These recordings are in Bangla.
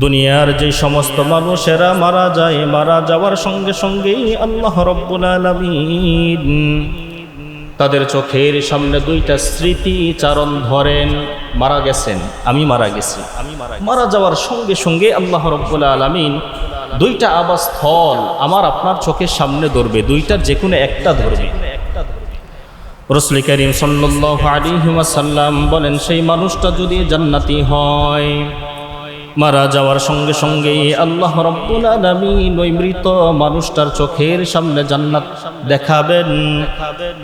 দুনিয়ার যে সমস্ত মানুষেরা মারা যায়, মারা যাওয়ার সঙ্গে সঙ্গেই আল্লাহ রব্বুল আলামিন তাদের চোখের সামনে দুইটা স্মৃতিচারণ ধরেন। মারা গেছেন, আমি মারা গেছি। মারা যাওয়ার সঙ্গে সঙ্গে আল্লাহ রব্বুল আলামিন দুইটা আবাসস্থল আমার আপনার চোখের সামনে ধরবে, দুইটার যে কোনো একটা ধরবে। রাসূল কারীম সাল্লাল্লাহু আলাইহি ওয়াসাল্লাম বলেন, সেই মানুষটা যদি জান্নাতি হয়, মারা যাওয়ার সঙ্গে সঙ্গেই আল্লাহ রব্বুল আলামিন ওই মৃত মানুষটার চোখের সামনে জান্নাত দেখাবেন।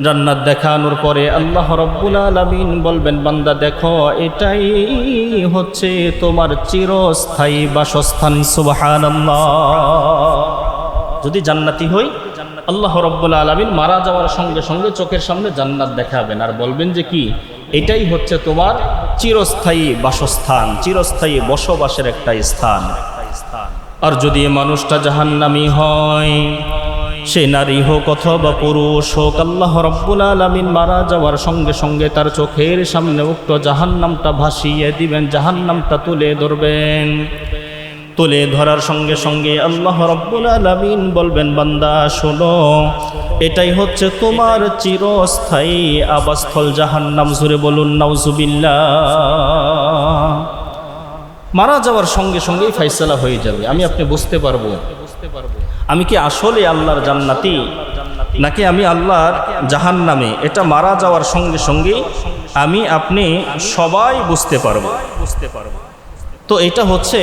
জান্নাত দেখানোর পরে আল্লাহ রব্বুল আলামিন বলবেন, বান্দা দেখো, এটাই হচ্ছে তোমার চিরস্থায়ী বাসস্থান। সুবহানাল্লাহ। যদি জান্নাতি হই, আল্লাহ রব্বুল আলামিন মারা যাওয়ার সঙ্গে সঙ্গে চোখের সামনে জান্নাত দেখাবেন আর বলবেন যে কি, এটাই হচ্ছে তোমার চিরস্থায়ী বাসস্থান, চিরস্থায়ী বসবাসের একটা স্থান। আর যদি মানুষটা জাহান্নামী হয়, সে নারী হোক অথবা পুরুষ হোক, আল্লাহ রব্বুল আলামিন মারা যাওয়ার সঙ্গে সঙ্গে তার চোখের সামনে উক্ত জাহান্নামটা ভাসিয়ে দিবেন, জাহান্নামটা তুলে ধরবেন। তুলে ধরার সঙ্গে সঙ্গে আল্লাহ রব্বুল আলামিন বলবেন, বান্দা শোনো, এটাই হচ্ছে তোমার চিরস্থায়ী আবাসস্থল জাহান্নাম। জোরে বলুন নাউজুবিল্লাহ। মারা যাওয়ার সঙ্গে সঙ্গেই ফাইসালা হয়ে যাবে, আমি আপনি বুঝতে পারবো আমি কি আসলে আল্লাহর জান্নাতি নাকি আমি আল্লাহর জাহান্নামে। এটা মারা যাওয়ার সঙ্গে সঙ্গেই আমি আপনি সবাই বুঝতে পারবো। তো এটা হচ্ছে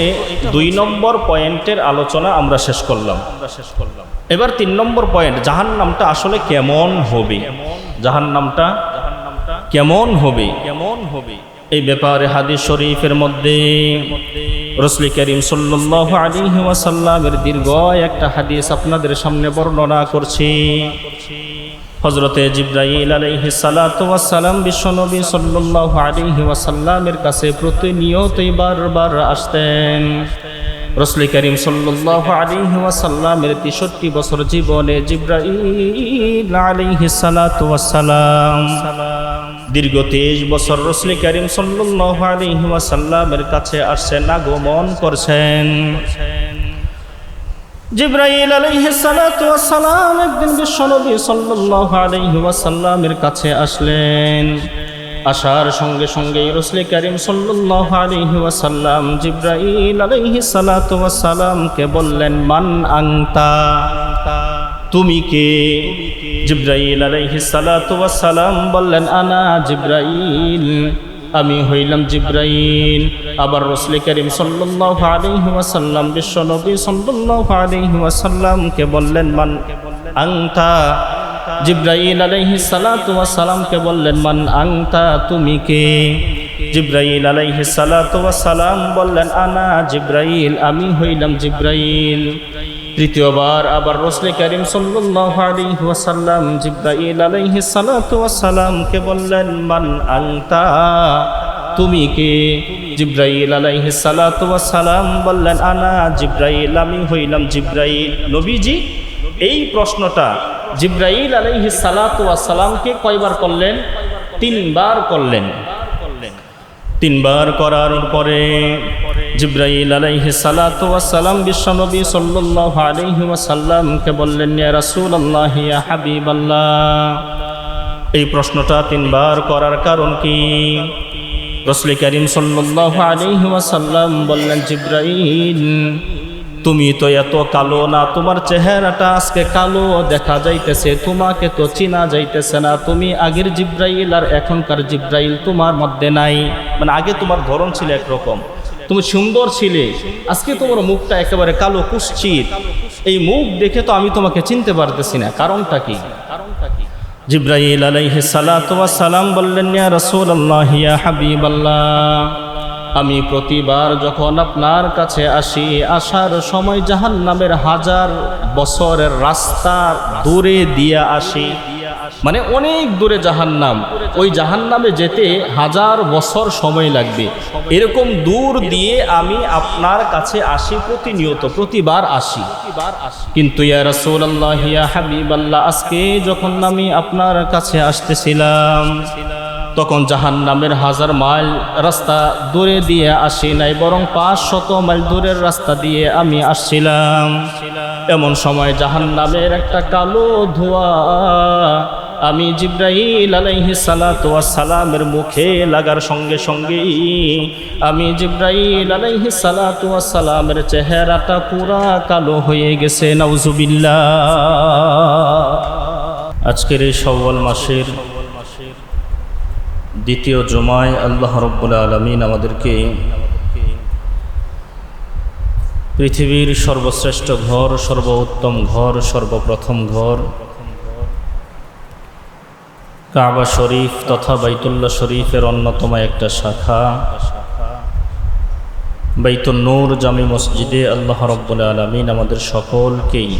2 নম্বর পয়েন্টের আলোচনা আমরা শেষ করলাম। এবার 3 নম্বর পয়েন্ট, জাহান্নামটা আসলে কেমন হবে, জাহান্নামটা কেমন হবে। এই ব্যাপারে হাদিস শরীফের মধ্যে রাসূল কারীম সাল্লাল্লাহু আলাইহি ওয়াসাল্লামের দীর্ঘ একটা হাদিস আপনাদের সামনে বর্ণনা করছি। হযরতে জিবরাইল আলাইহিস সালাতু ওয়াস সালাম বিশ্বনবী সাল্লাল্লাহু আলাইহি ওয়াসাল্লামের কাছে প্রতিনিয়তই বারবার আসতেন। রাসূল কারীম সাল্লাল্লাহু আলাইহি ওয়াসাল্লামের 63 বছর জীবনে জিবরাইল আলাইহিস সালাতু ওয়াস সালাম দীর্ঘ 23 বছর রাসূল কারীম সাল্লাল্লাহু আলাইহি ওয়াসাল্লামের কাছে আসছেন, আগমন করছেন। জিবরাইল আলাইহিস সালাতু ওয়াস সালাম একদিন বিশ্বনবী সাল্লাল্লাহু আলাইহি ওয়াসাল্লামের কাছে আসলেন। আসার সঙ্গে সঙ্গে রাসূল কারীম সাল্লাল্লাহু আলাইহি ওয়াসাল্লাম জিবরাইল আলাইহিস সালাতু ওয়াস সালামকে বললেন, মান আনতা, তুমি কে? জিবরাইল আলাইহিস সালাতু ওয়াস সালাম বললেন, আনা জিবরাইল, আমি হইলাম জিবরাইল। আবার রাসূল কারীম সাল্লাল্লাহু আলাইহি ওয়াসাল্লাম বিশ্বনবী সাল্লাল্লাহু আলাইহি ওয়াসাল্লামকে বললেন, মান আনতা। জিবরাইল আলাইহিস সালাতু ওয়াস সালামকে বললেন, মান আনতা, তুমি কে? জিবরাইল আলাইহিস সালাতু ওয়াস সালাম বললেন, আনা জিবরাইল, আমি হইলাম জিবরাইল। তৃতীয়বার আবার রাসূল কারীম সাল্লাল্লাহু আলাইহি ওয়াসাল্লাম জিবরাইল আলাইহিস সালাতু ওয়াস সালামকে বললেন, মান আনতা, তুমি কে? জিবরাইল আলাইহিস সালাতু ওয়াস সালাম বললেন, আনা জিবরাইল, আমি হইলাম জিবরাইল। নবীজি এই প্রশ্নটা জিবরাইল আলাইহিস সালাতু ওয়াস সালামকে কয়বার করলেন? 3 বার করলেন। 3 বার করার পরে জিবরাইল আলাইহিস সালাতু ওয়াস সালাম বিশ্বনবী সাল্লাল্লাহু আলাইহি ওয়াসাল্লামকে বললেন, ইয়া রাসূলুল্লাহ, ইয়া হাবিবাল্লাহ। এই প্রশ্নটা 3 বার করার কারণ কি? রাসূল কারীম সাল্লাল্লাহু আলাইহি ওয়াসাল্লাম বললেন, জিবরাইল, তুমি তো এত কালো না, তোমার চেহারাটা আজকে কালো দেখা যাইতেছে, তোমাকে তো চিনা যাইতেছে না, তুমি আগের জিবরাইল আর এখনকার জিবরাইল তোমার মধ্যে নাই। মানে আগে তোমার ধরন ছিল একরকম, তুমি সুন্দর ছিলে, আজকে তোমার মুখটা একেবারে কালো কুৎসিত। এই মুখ দেখে তো আমি তোমাকে চিনতে পারতেছি না, কারণটা কি? জিবরাইল আলাইহিস সালাতু ওয়াস সালাম বললেন, ইয়া রাসূলুল্লাহ, ইয়া হাবিবাল্লাহ, আমি প্রতিবার যখন আপনার কাছে আসি, আসার সময় জাহান্নামের 1000 বছরের রাস্তা দূরে দিয়ে আসি। মানে অনেক দূরে জাহান্নাম, ওই জাহান্নামে যেতে 1000 বছর সময় লাগবে। এরকম দূর দিয়ে আমি আপনার কাছে আসি প্রতিনিয়ত, প্রতিবার আসি। কিন্তু ইয়া রাসূলুল্লাহ, ইয়া হাবিবাল্লাহ, আজকে যখন আমি আপনার কাছে আসতেছিলাম, তখন জাহান্নামের 1000 মাইল রাস্তা দূরে দিয়ে আসি নাই, বরং 500 মাইল দূরের রাস্তা দিয়ে আমি আসছিলাম। এমন সময় জাহান্নামের একটা কালো ধোঁয়া আমি জিব্রাইল আলাইহিস সালাতু ওয়াস সালামের মুখে লাগার সঙ্গে সঙ্গেই আমি জিব্রাইল আলাইহিস সালাতু ওয়াস সালামের চেহারাটা পুরা কালো হয়ে গেছে। নাউজুবিল্লাহ। আজকের এই শাওয়াল মাসের দ্বিতীয় জুমায় আল্লাহ রাব্বুল আলামিন আমাদেরকে পৃথিবীর সর্বশ্রেষ্ঠ ঘর, সর্বোত্তম ঘর, সর্বপ্রথম ঘর কাবা শরীফ তথা বাইতুল্লাহ শরীফের অন্যতম একটা শাখা বাইতুন নূর জামি মসজিদে আল্লাহ রাব্বুল আলামিন আমাদের সকলকেই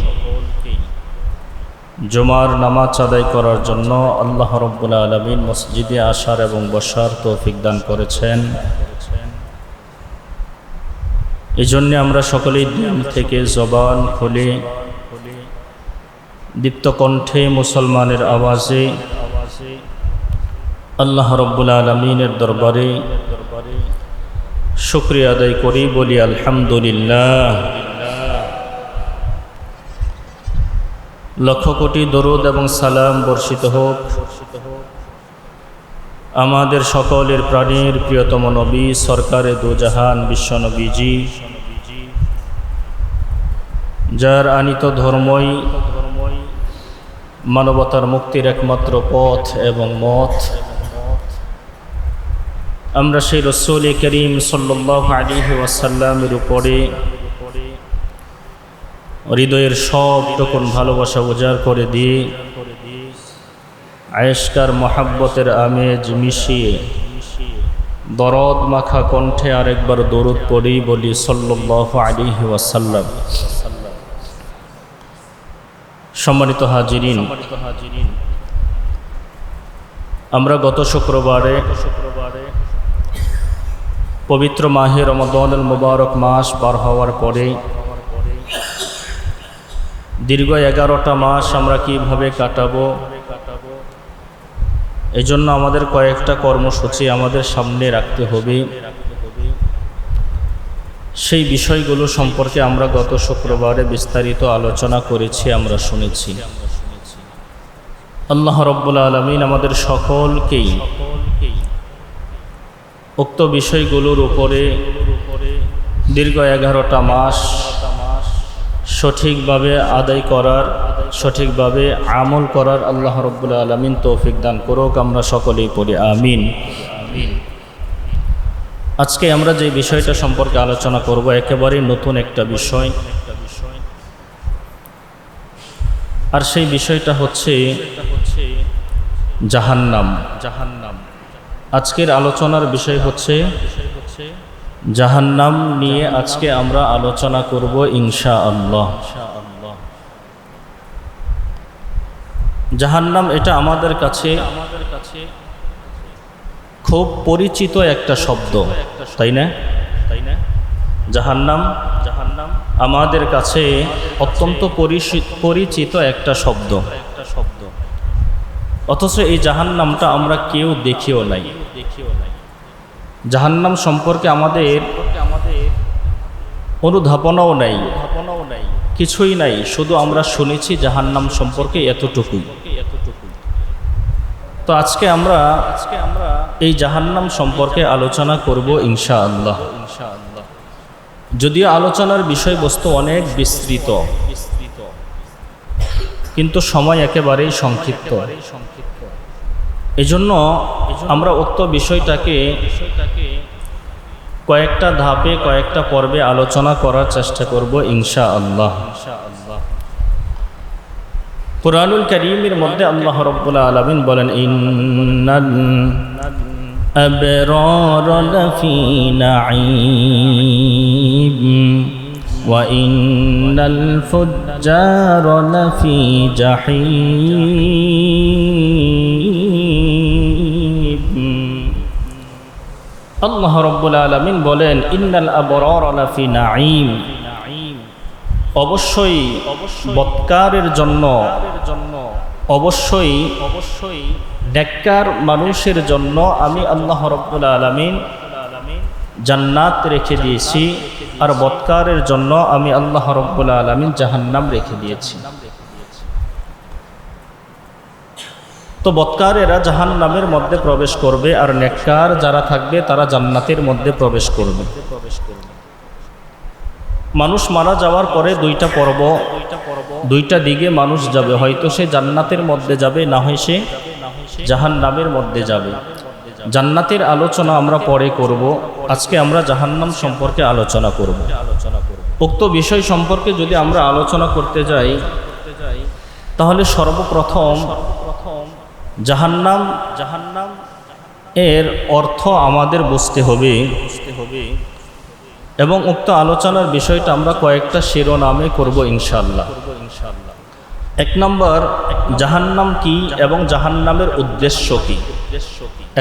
জুমার নামাজ আদায় করার জন্য আল্লাহ রাব্বুল আলামিন মসজিদে আসার এবং বসার তৌফিক দান করেছেন। এই জন্য আমরা সকলেই দিন থেকে জবান খুলে দীপ্ত কণ্ঠে মুসলমানের আওয়াজে আল্লাহ রাব্বুল আলামিনের দরবারে শুকরিয়া আদায় করি, বলি আলহামদুলিল্লাহ। লক্ষ কোটি দরুদ এবং সালাম বর্ষিত হোক আমাদের সকলের প্রাণীর প্রিয়তম নবী সরকারে দুজাহান বিশ্ব নবীজি, যার আনিত ধর্মই মানবতার মুক্তির একমাত্র পথ এবং মত। আমরা সেই রাসূল করিম সাল্লাল্লাহু আলাইহি ওয়াসাল্লামের উপরে হৃদয়ের সব রকম ভালোবাসা উজাড় করে দিয়ে আয়েশকার মহাব্বতের আমেজ মিশিয়ে দরদ মাখা কণ্ঠে আরেকবার দরুদ পড়ি, বলি সাল্লাল্লাহু আলাইহি ওয়াসাল্লাম। সম্মানিত হাজিরিন, আমরা গত শুক্রবারে পবিত্র মাহে রমাদানুল মুবারক মাস পার হওয়ার পরে দীর্ঘ 11টা মাস আমরা কিভাবে কাটাবো, এজন্য আমাদের কয়েকটা কর্মসূচি আমাদের সামনে রাখতে হবে। সেই বিষয়গুলো সম্পর্কে আমরা গত শুক্রবারে বিস্তারিত আলোচনা করেছি, আমরা শুনেছি। আল্লাহ রাব্বুল আলামিন আমাদের সকলকেই উক্ত বিষয়গুলোর উপরে দীর্ঘ 11টা মাস সঠিকভাবে আদায় করার, সঠিকভাবে আমল করার আল্লাহ রাব্বুল আলামিন তৌফিক দান করুক। আমরা সকলেই পড়ি আমিন। আজকে আমরা যে বিষয়টা সম্পর্কে আলোচনা করব একেবারে নতুন একটা বিষয়, আর সেই বিষয়টা হচ্ছে জাহান্নাম। আজকের আলোচনার বিষয় হচ্ছে জাহান্নাম নিয়ে আজকে আমরা আলোচনা করব ইনশাআল্লাহ। জাহান্নাম এটা আমাদের কাছে খুব পরিচিত একটা শব্দ, তাই না? জাহান্নাম আমাদের কাছে অত্যন্ত পরিচিত একটা শব্দ, অথচ এই জাহান্নামটা আমরা কেউ দেখিও নাই। জাহান্নাম সম্পর্কে আমাদের অনুধাবনাও নাই, কিছুই নাই, শুধু আমরা শুনেছি জাহান্নাম সম্পর্কে এতটুকুই। তো আজকে আমরা এই জাহান্নাম সম্পর্কে আলোচনা করব ইনশাআল্লাহ। যদিও আলোচনার বিষয়বস্তু অনেক বিস্তৃত, কিন্তু সময় একেবারেই সংক্ষিপ্ত। এজন্য আমরা উক্ত বিষয়টাকে কয়েকটা ধাপে, কয়েকটা পর্বে আলোচনা করার চেষ্টা করব ইনশাআল্লাহ। কুরআনুল কারীমের মধ্যে আল্লাহ রাব্বুল আলামিন বলেন, ইন্নাল আবরারা লাফি নাঈম ওয়া ইন্নাল ফুজ্জারা লাফি জাহিম। আল্লাহ রাব্বুল আলামিন বলেন, ইন্নাল আবরারা লাফি নাঈম, অবশ্যই বৎকারের জন্য অবশ্যই নেককার মানুষের জন্য আমি আল্লাহ রাব্বুল আলামিন জান্নাত রেখে দিয়েছি, আর বদকারের জন্য আমি আল্লাহ রাব্বুল আলামিন জাহান্নাম রেখে দিয়েছি। তো বদকারেরা জাহান্নামের মধ্যে প্রবেশ করবে, আর নেককার যারা থাকবে তারা জান্নাতের মধ্যে প্রবেশ করবে। মানুষ মারা যাওয়ার পরে দুইটা দিকে মানুষ যাবে, হয়তো সে জান্নাতের মধ্যে যাবে, না হয় সে জাহান্নামের মধ্যে যাবে। জান্নাতের আলোচনা আমরা পরে করব, আজকে আমরা জাহান্নাম সম্পর্কে আলোচনা করব। উক্ত বিষয় সম্পর্কে যদি আমরা আলোচনা করতে যাই, তাহলে সর্বপ্রথম জাহান্নাম এর অর্থ আমাদের বুঝতে হবে, এবং উক্ত আলোচনার বিষয়টা আমরা কয়েকটা শিরোনামে করব ইনশাআল্লাহ। 1 নম্বর, জাহান্নাম কি এবং জাহান্নামের উদ্দেশ্য কি।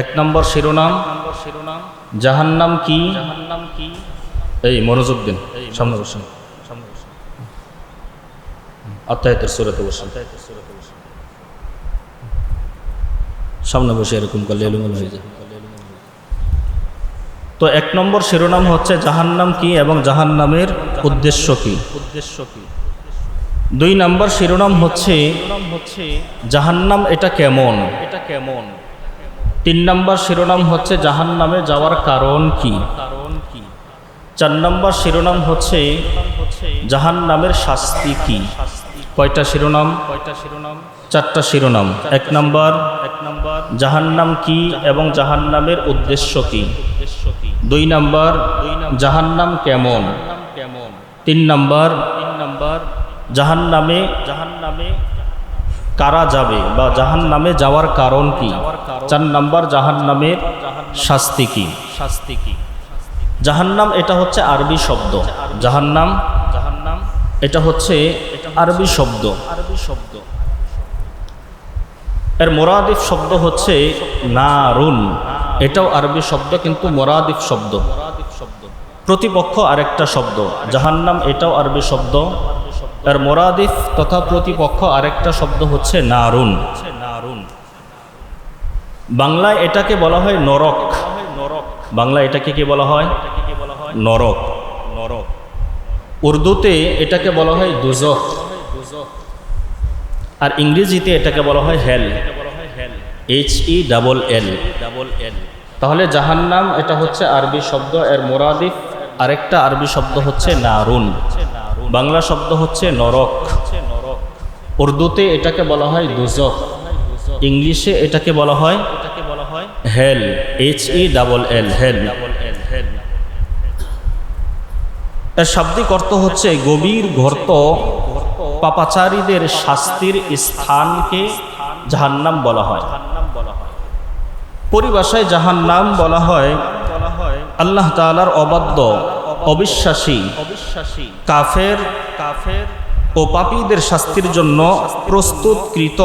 1 নম্বর শিরোনাম, জাহান্নাম কি। এই মনোযোগ দিন, সামনে বসুন, আত্মায়াতের সূরাতে বসুন, সামনে বসে এরকম করলে এলোমেলো হয়ে যায়। তো 1 নম্বর শিরোনাম হচ্ছে জাহান্নাম কি এবং জাহান্নামের উদ্দেশ্য কি। 2 নম্বর শিরোনাম হচ্ছে জাহান্নাম এটা কেমন। 3 নম্বর শিরোনাম হচ্ছে জাহান্নামে যাওয়ার কারণ কি। 4 নম্বর শিরোনাম হচ্ছে জাহান্নামের শাস্তি কি। কয়টা শিরোনাম? 4টা শিরোনাম। 1 নম্বর জাহান্নাম কি এবং জাহান্নামের উদ্দেশ্য কি। 2 নম্বর জাহান্নাম কেমন। 3 নম্বর জাহান্নামে কারা যাবে বা জাহান্নামে যাওয়ার কারণ কি। 4 নম্বর জাহান্নামের শাস্তি কি। জাহান্নাম এটা হচ্ছে আরবি শব্দ। জাহান্নাম এটা হচ্ছে আরবি শব্দ। এর মুরাদিফ শব্দ হচ্ছে নারুন। এটাও আরবি শব্দ, কিন্তু মুরাদিফ শব্দ, প্রতিপক্ষ আরেকটা শব্দ। জাহান্নাম এটাও আরবি শব্দ, এর মুরাদিফ তথা প্রতিপক্ষ আরেকটা শব্দ হচ্ছে নারুন। বাংলায় এটাকে বলা হয় নরক। বাংলায় এটাকে কি বলা হয়? নরক। উর্দুতে এটাকে বলা হয় দুজখ, আর ইংরেজিতে এটাকে বলা হয় হেল, HELL। তাহলে জাহান্নাম এটা হচ্ছে আরবি শব্দ, এর মুরাদিফ আরেকটা আরবি শব্দ হচ্ছে নারুন, বাংলা শব্দ হচ্ছে নরক। উর্দুতে এটাকে বলা হয় দুজখ, ইংলিশে এটাকে বলা হয় হেল, HELL, হেল। এর শাব্দিক অর্থ হচ্ছে গভীর গর্ত। পাপাচারীদের শাস্তির স্থানকে জাহান্নাম বলা হয়। পরিভাষায় জাহান্নাম বলা হয় আল্লাহ তাআলার অবাধ্য, অবিশ্বাসী, কাফের ও পাপীদের শাস্তির জন্য প্রস্তুতকৃত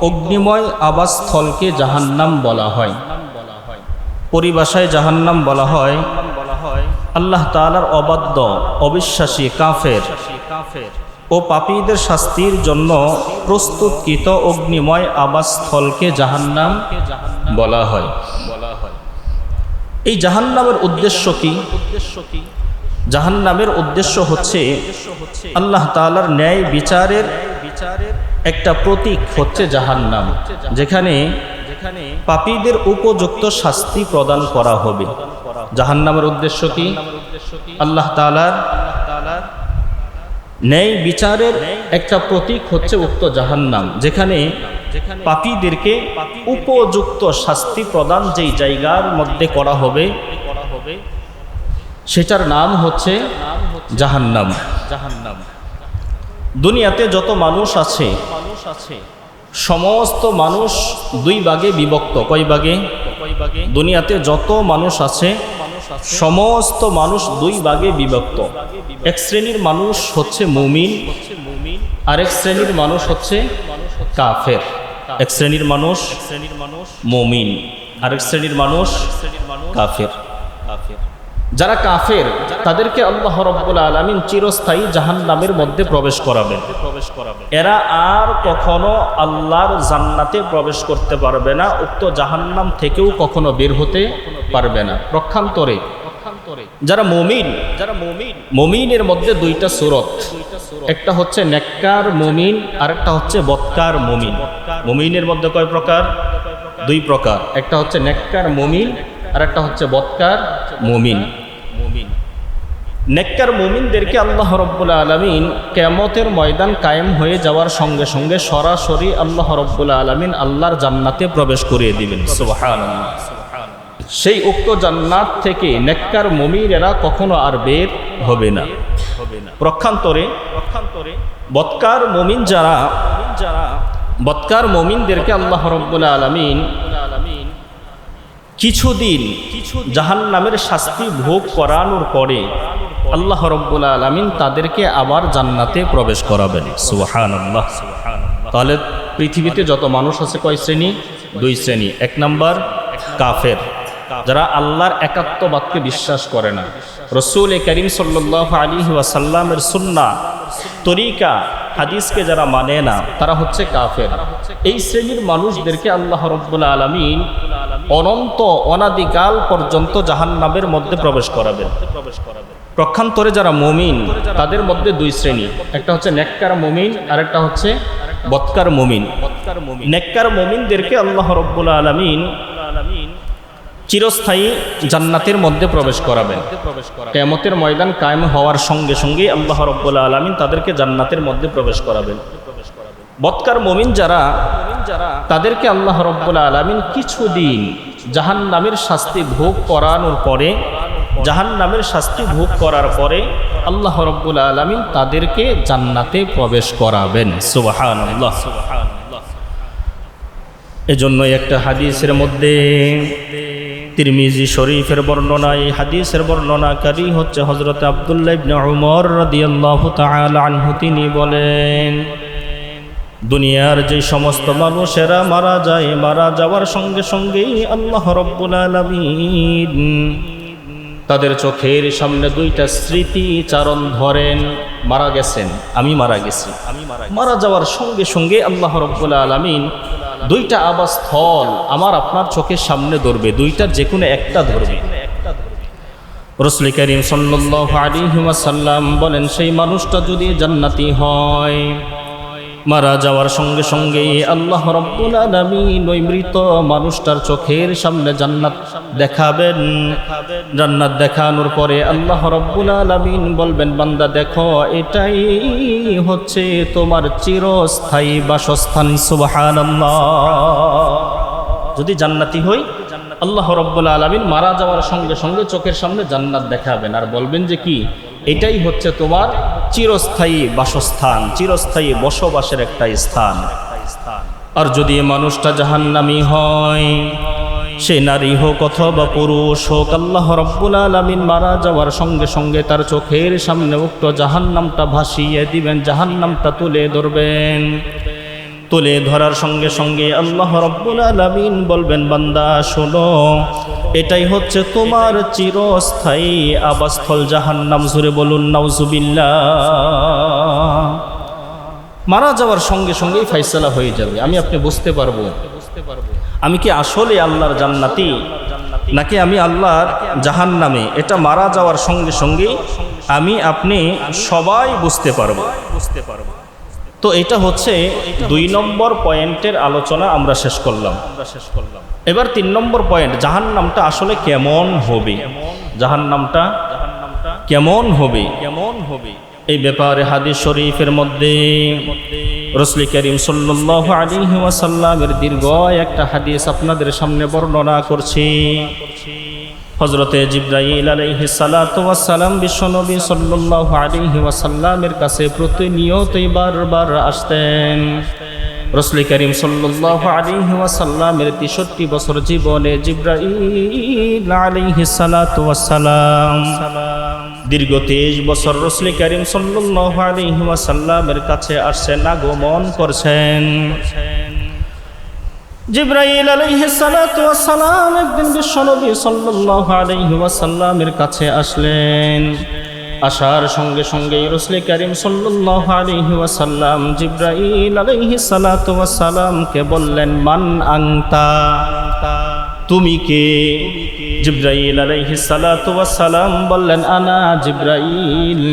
অগ্নিময় আবাসস্থলকে জাহান্নাম বলা হয়। পরিভাষায় জাহান্নাম বলা হয় আল্লাহ তাআলার অবাধ্য, অবিশ্বাসী, কাফের ও পাপীদের শাস্তির জন্য প্রস্তুতকৃত অগ্নিময় আবাসস্থলকে জাহান্নাম বলা হয়। এই জাহান্নামের উদ্দেশ্য কি? জাহান্নামের উদ্দেশ্য হচ্ছে আল্লাহ তাআলার ন্যায় বিচারের একটা প্রতীক হচ্ছে জাহান্নাম, যেখানে পাপীদের উপযুক্ত শাস্তি প্রদান করা হবে। জাহান্নামের উদ্দেশ্য কি? আল্লাহ তাআলার ন্যায় বিচারের একটা প্রতীক হচ্ছে উক্ত জাহান্নাম, যেখানে পাপীদেরকে উপযুক্ত শাস্তি প্রদান যেই জায়গার মধ্যে করা হবে সেটার নাম হচ্ছে জাহান্নাম। দুনিয়াতে যত মানুষ আছে সমস্ত মানুষ 2 ভাগে বিভক্ত। কয় ভাগে? দুনিয়াতে যত মানুষ আছে সমস্ত মানুষ 2 ভাগে বিভক্ত। এক শ্রেণীর মানুষ হচ্ছে মুমিন, আরেক শ্রেণীর মানুষ হচ্ছে কাফের। এক শ্রেণীর মানুষ মুমিন, আরেক শ্রেণীর মানুষ কাফের। যারা কাফের তাদেরকে আল্লাহ রাব্বুল আলামিন চিরস্থায়ী জাহান্নামের মধ্যে প্রবেশ করাবেন। এরা আর কখনো আল্লাহর জান্নাতে প্রবেশ করতে পারবে না, উক্ত জাহান্নাম থেকেও কখনো বের হতে পারবে না। পক্ষান্তরে যারা মুমিনের মধ্যে দুইটা সূরত, একটা হচ্ছে নেককার মুমিন আর একটা হচ্ছে বদকার মুমিন। মুমিনের মধ্যে কয় প্রকার? দুই প্রকার, একটা হচ্ছে নেককার মুমিন আর একটা হচ্ছে বদকার মুমিন। নেককার মুমিনদেরকে আল্লাহ রাব্বুল আলামিন কিয়ামতের ময়দান কায়েম হয়ে যাওয়ার সঙ্গে সঙ্গে সরাসরি আল্লাহ রাব্বুল আলামিন আল্লাহর জান্নাতে প্রবেশ করিয়ে দিবেন। সুবহানাল্লাহ। সেই উক্ত জান্নাত থেকে নেককার মুমিনেরা কখনো আর বের হবে না। পক্ষান্তরে বদকার মুমিন যারা, বদকার মুমিনদেরকে আল্লাহ রাব্বুল আলামিন কিছুদিন জাহান্নামের শাস্তি ভোগ করানোর পরে আল্লাহ রাব্বুল আলামিন তাদেরকে আবার জান্নাতে প্রবেশ করাবেন। সুবহানাল্লাহ। তাহলে পৃথিবীতে যত মানুষ আছে কয় শ্রেণী? দুই শ্রেণী। এক নাম্বার কাফের, যারা আল্লাহর একাত্মবাদকে বিশ্বাস করে না, রাসূল করিম সাল্লাল্লাহু আলাইহি ওয়াসাল্লামের সুন্নাহ তরিকা হাদিসকে যারা মানে না, তারা হচ্ছে কাফের। এই শ্রেণীর মানুষদেরকে আল্লাহ রাব্বুল আলামিন অনন্ত অনাদিকাল পর্যন্ত জাহান্নামের মধ্যে প্রবেশ করাবেন। পক্ষান্তরে যারা মুমিন, তাদের মধ্যে দুই শ্রেণী, একটা হচ্ছে নেককার মুমিন আর একটা হচ্ছে বদকার মুমিন। নেককার মুমিনদেরকে আল্লাহ রাব্বুল আলামিন চিরস্থায়ী জান্নাতের মধ্যে প্রবেশ করাবেন। কিয়ামতের ময়দান কায়েম হওয়ার সঙ্গে সঙ্গে আল্লাহ রাব্বুল আলামিন তাদেরকে জান্নাতের মধ্যে প্রবেশ করাবেন। বদকার মুমিন যারা, তাদেরকে আল্লাহ রাব্বুল আলামিন কিছুদিন জাহান্নামের শাস্তি ভোগ করানোর পরে, জাহান্নামের শাস্তি ভোগ করার পরে আল্লাহ রাব্বুল আলামিন তাদেরকে জান্নাতে প্রবেশ করাবেন। সুবহানাল্লাহ। এজন্য একটা হাদিসের মধ্যে, তিরমিজি শরীফের বর্ণনা, এই হাদিসের বর্ণনাকারী হচ্ছে হযরত আব্দুল্লাহ ইবনে উমর রাদিয়াল্লাহু তাআলা আনহু। তিনি বলেন, দুনিয়ার যে সমস্ত মানুষেরা মারা যায়, মারা যাওয়ার সঙ্গে সঙ্গেই আল্লাহ রাব্বুল আলামিন তাদের চোখের সামনে দুইটা স্মৃতি চারণ ধরেন। মারা গেছেন, আমি মারা গেছি। মারা যাওয়ার সঙ্গে সঙ্গে আল্লাহ রাব্বুল আলামিন দুইটা আবাসস্থল আমার আপনার চোখের সামনে ধরবে, দুইটার যে কোনো একটা ধরবে। রাসূল করিম সাল্লাল্লাহু আলাইহি ওয়াসাল্লাম বলেন, সেই মানুষটা যদি জান্নাতি হয়, মারা যাওয়ার সঙ্গে সঙ্গে আল্লাহ রাব্বুল আলামিন ওই মৃত মানুষটার চোখের সামনে জান্নাত দেখাবেন। জান্নাত দেখানোর পরে আল্লাহ রাব্বুল আলামিন বলবেন, বান্দা দেখো, এটাই হচ্ছে তোমার চিরস্থায়ী বাসস্থান। সুবহানাল্লাহ। যদি জান্নাতি হই, আল্লাহ রাব্বুল আলামিন মারা যাওয়ার সঙ্গে সঙ্গে চোখের সামনে জান্নাত দেখাবেন আর বলবেন যে কি, এটাই হচ্ছে তোমার চিরস্থায়ী বাসস্থান, চিরস্থায়ী বসবাসের একটা স্থান। আর যদি মানুষটা জাহান্নামী হয়, সে নারী হোক অথবা পুরুষ হোক, আল্লাহ রাব্বুল আলামিন মারা যাওয়ার সঙ্গে সঙ্গে তার চোখের সামনে উক্ত জাহান্নামটা ভাসিয়ে দিবেন, জাহান্নামটা তুলে ধরবেন। তুলে ধরার সঙ্গে সঙ্গে আল্লাহ রাব্বুল আলামিন বলবেন, বান্দা শোনো, এটাই হচ্ছে তোমার চিরস্থায়ী আবাসস্থল জাহান্নাম। জোরে বলুন নাউজুবিল্লাহ। মারা যাওয়ার সঙ্গে সঙ্গেই ফায়সালা হয়ে যাবে। আমি আপনি বুঝতে পারবো আমি কি আসলে আল্লাহর জান্নাতি নাকি আমি আল্লাহর জাহান্নামে। এটা মারা যাওয়ার সঙ্গে সঙ্গেই আমি আপনি সবাই বুঝতে পারবো। তো এটা হচ্ছে 2 নম্বর পয়েন্টের আলোচনা আমরা শেষ করলাম। এবার 3 নম্বর পয়েন্ট, জাহান্নামটা আসলে কেমন হবে, জাহান্নামটা কেমন হবে, এই ব্যাপারে হাদিস শরীফের মধ্যে রাসূল করিম সাল্লাল্লাহু আলাইহি ওয়াসাল্লামের দীর্ঘ একটা হাদিস আপনাদের সামনে বর্ণনা করছি। হযরতে জিবরাইল আলাইহিস সালাতু ওয়াস সালাম বিশ্বনবী সাল্লাল্লাহু আলাইহি ওয়াসাল্লামের কাছে প্রতিনিয়তই বারবার আসতেন। রাসূল করিম সাল্লাল্লাহু আলাইহি ওয়াসাল্লামের 63 বছর জীবনে জিবরাইল আলাইহিস সালাতু ওয়াস সালাম দীর্ঘ 23 বছর রাসূল করিম সাল্লাল্লাহু আলাইহি ওয়াসাল্লামের কাছে আসছেন, আগমন করছেন। জিবরাইল আলাইহিস সালাতু ওয়াস সালাম একদিন বিশ্বনবী সাল্লাল্লাহু আলাইহি ওয়াসাল্লামের কাছে আসলেন। আসার সঙ্গে সঙ্গে রাসূল করিম সাল্লাল্লাহু আলাইহি ওয়াসাল্লাম জিবরাইল আলাইহিস সালাতু ওয়াস সালামকে বললেন, মান আনতা, তুমি কে? জিবরাইল আলাইহিস সালাতু ওয়াস সালাম বললেন, আনা জিবরাইল,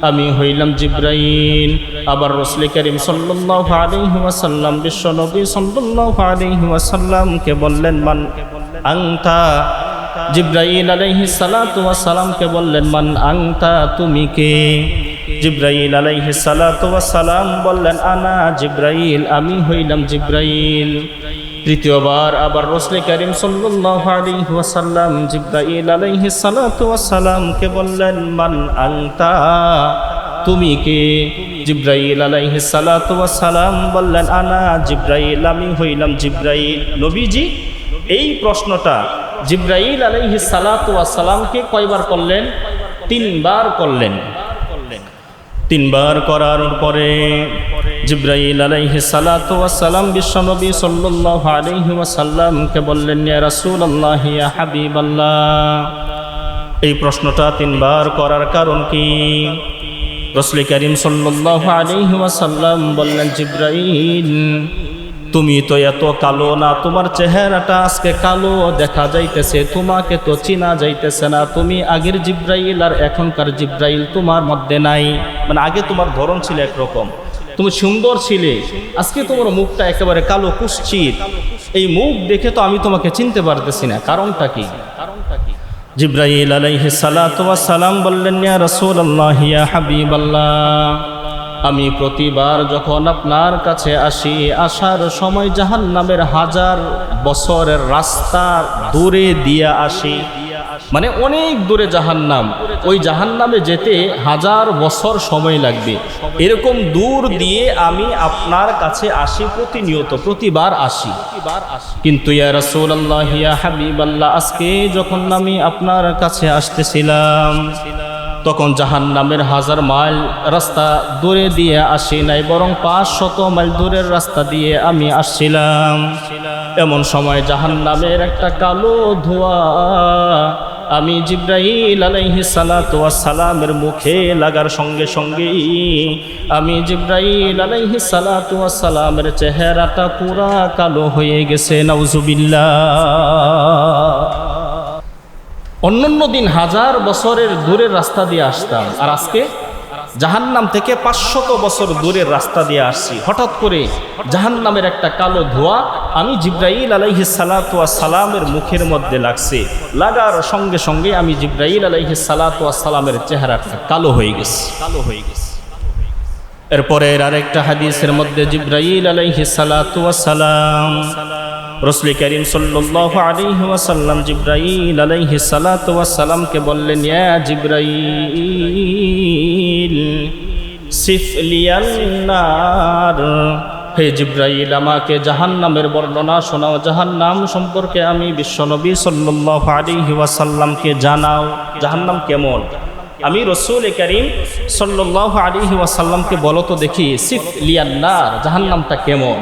আমি হইলাম জিবরাইল। আবার রাসূল করিম সাল্লাল্লাহু আলাইহি ওয়াসাল্লাম বিশ্বনবী সাল্লাল্লাহু আলাইহি ওয়াসাল্লামকে বললেন, মান আনতা। জিবরাইল আলাইহিস সালাতু ওয়াস সালামকে বললেন, মান আনতা, তুমি কে? জিবরাইল আলাইহিস সালাতু ওয়াস সালাম বললেন, আনা জিবরাইল, আমি হইলাম জিবরাইল। তৃতীয়বার আবার রাসূল করিম সাল্লাল্লাহু আলাইহি ওয়াসাল্লাম জিবরাইল আলাইহিস সালাতু ওয়াস সালামকে বললেন, মান আনতা, তুমি কে? জিবরাইল আলাইহিস সালাতু ওয়াস সালাম বললেন, আনা জিবরাইল, আমি হইলাম জিবরাইল। নবীজি এই প্রশ্নটা জিবরাইল আলাইহিস সালাতু ওয়াস সালামকে কয়বার করলেন? 3 বার করলেন। 3 বার করার পরে জিবরাইল আলাইহিস সালাতু ওয়াস সালাম বিশ্বনবী সাল্লাল্লাহু আলাইহি ওয়াসাল্লামকে বললেন, ইয়া রাসূলুল্লাহ, ইয়া হাবিবাল্লাহ। এই প্রশ্নটা 3 বার করার কারণ কি? রাসূল করিম সাল্লাল্লাহু আলাইহি ওয়াসাল্লাম বললেন, জিবরাইল, তুমি তো এত কালো না, তোমার চেহারাটা আজকে কালো দেখা যাইতেছে, তোমাকে তো চিনা যাইতেছে না, তুমি আগের জিবরাইল আর এখনকার জিবরাইল তোমার মধ্যে নাই। মানে আগে তোমার ধরন ছিল একরকম, তুমি সুন্দর ছিলে, আজকে তোমার মুখটা একেবারে কালো কুৎসিত, এই মুখ দেখে তো আমি তোমাকে চিনতে পারতেছি না, কারণটা কি? জিবরাইল আলাইহিস সালাতু ওয়াস সালাম বললেন, ইয়া রাসূলুল্লাহ, ইয়া হাবিবাল্লাহ, আমি প্রতিবার যখন আপনার কাছে আসি, আসার সময় জাহান্নামের 1000 বছরের রাস্তা দূরে দিয়ে আসি। মানে অনেক দূরে জাহান্নাম, ওই জাহান্নামে যেতে 1000 বছর সময় লাগবে, এরকম দূর দিয়ে আমি আপনার কাছে আসি প্রতিনিয়ত, প্রতিবার আসি। কিন্তু ইয়া রাসূলুল্লাহ, ইয়া হাবিবাল্লাহ, আজকে যখন আমি আপনার কাছে আসতেছিলাম তখন জাহান্নামের 1000 মাইল রাস্তা দূরে দিয়ে আসি নাই, বরং 500 মাইল দূরের রাস্তা দিয়ে আমি আসছিলাম। এমন সময় জাহান্নামের একটা কালো ধোঁয়া আমি জিবরাইল আলাইহিস সালাতু ওয়াস সালামের মুখে লাগার সঙ্গে সঙ্গেই আমি জিবরাইল আলাইহিস সালাতু ওয়াস সালামের চেহারাটা পুরা কালো হয়ে গেছে। নাউজুবিল্লাহ। অন্যান্য দিন 1000 বছরের দূরের রাস্তা দিয়ে আসতাম, আর আজকে জাহান্নাম থেকে 500 বছর দূরের রাস্তা দিয়ে আসছি। হঠাৎ করে জাহান্নামের একটা কালো ধোঁয়া আমি জিবরাইল আলাইহিস সালাতু ওয়াস সালামের মুখের মধ্যে লাগছে, লাগার সঙ্গে সঙ্গে আমি জিবরাইল আলাইহিস সালাতু ওয়াস সালামের চেহারাটা কালো হয়ে গেছে। এরপরে আরেকটা হাদিসের মধ্যে জিবরাইল আলাইহিস সালাতু ওয়াস সালাম রাসূল করিম সাল্লাল্লাহু আলাইহি ওয়াসাল্লাম জিবরাইল আলাইহিস সালাতু ওয়াস সালামকে বললেন, ইয়া জিবরাইল সিফ লিয়ান নার, হে জিবরাইল, আমাকে জাহান্নামের বর্ণনা শোনাও, জাহান্নাম সম্পর্কে আমি বিশ্বনবী সাল্লাল্লাহু আলাইহি ওয়াসাল্লামকে জানাও, জাহান্নাম কেমন। আমি রাসূল করিম সাল্লাল্লাহু আলাইহি ওয়াসাল্লামকে বলো তো দেখি, সিফ লিয়ান নার, জাহান্নামটা কেমন।